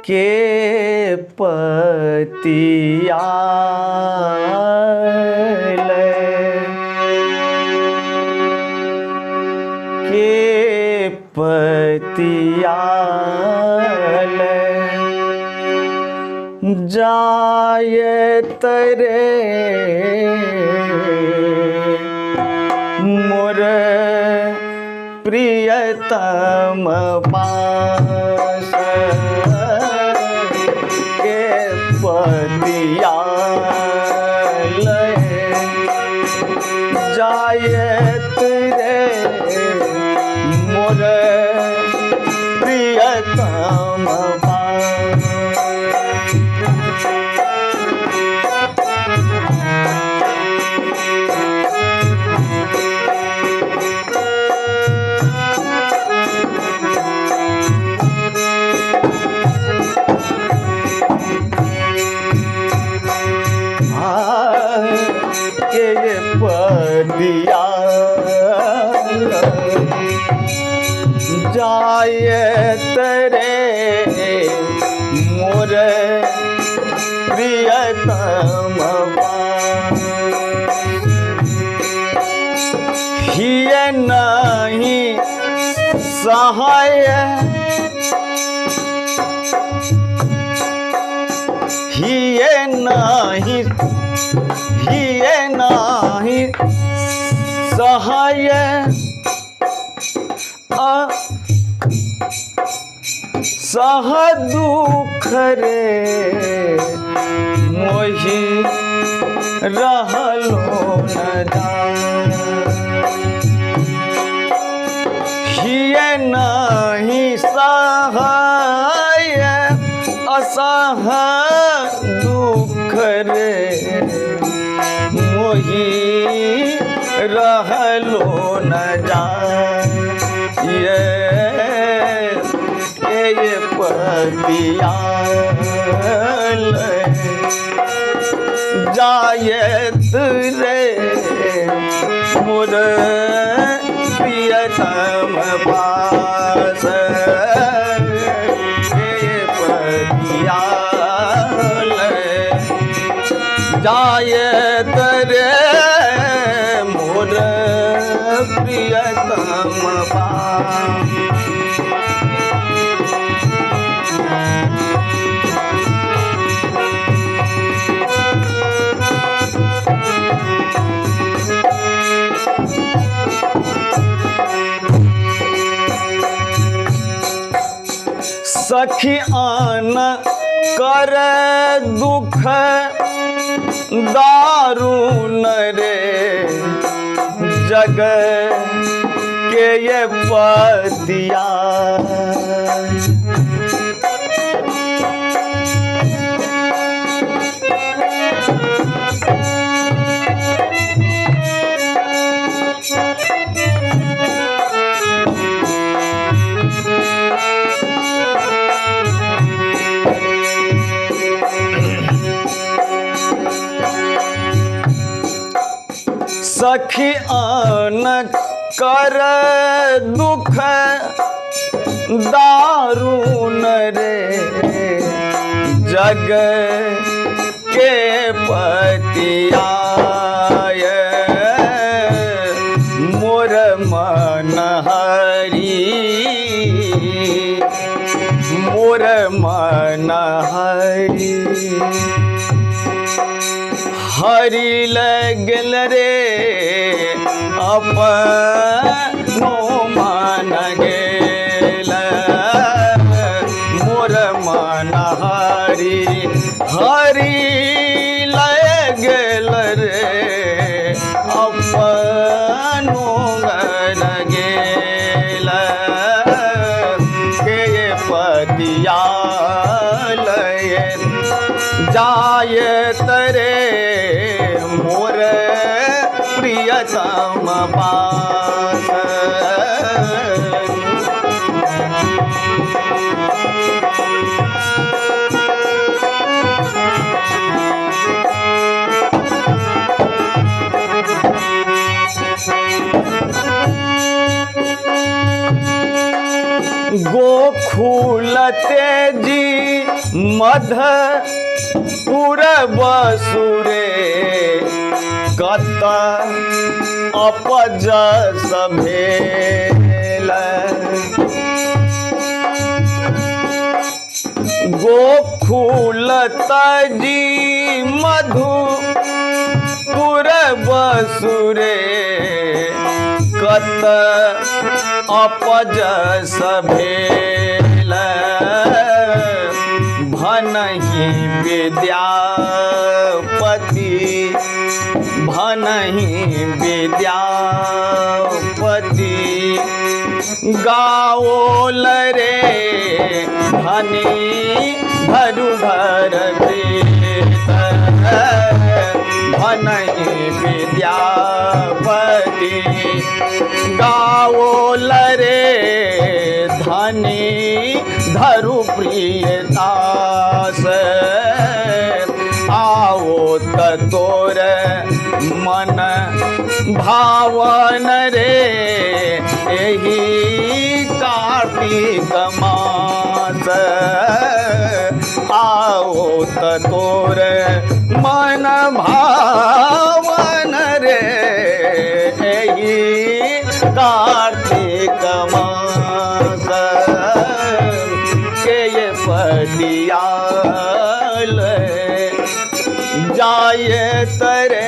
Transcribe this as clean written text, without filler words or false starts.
के पतियाल के पतियाल जाय तरे मोर प्रियतम पास के पतियाल जायत रे मोर प्रियतम पास के पतियाल जायत रे मोर प्रियतम पास हिय नहीं सहाय हिय नाही सहाय सह दुख रे मोहि रहलो न हिय नहीं सहाय असह दुख रे मोहि रहलो न ये पतियाल जायत रे मोर प्रियतम पास पतियाल जायत रे मोर प्रियतम पास सखी आन कर दुख दारुण रे जग के ये पतिया सखी आन कर दुख दारुण रे जग के पतियाय मोर मन हरि मोर मन हरि हरि लगल रे अपनो मान गेल मोर मन हरि हरि लगल रे अपनो मन गेल के पतियाल जायत रे मोर प्रियतम पास गोकुल तेजी मधुपुर बसुरे कत अपजस भेल। गोकुल तेजी मधुपुर बसुरे कत अपजस भेल। भनहि विद्यापति भनहि विद्यापति गाओल रे धनी धरुधर प्रीत। भनहि विद्यापति गाओल रे धनी धरु प्रियदास। आओ तोर मन भावन रे एही कार्तिक मास। आओ तोर मन भावन रे एही कार्तिक मास। के ये पदियाल जाए तरे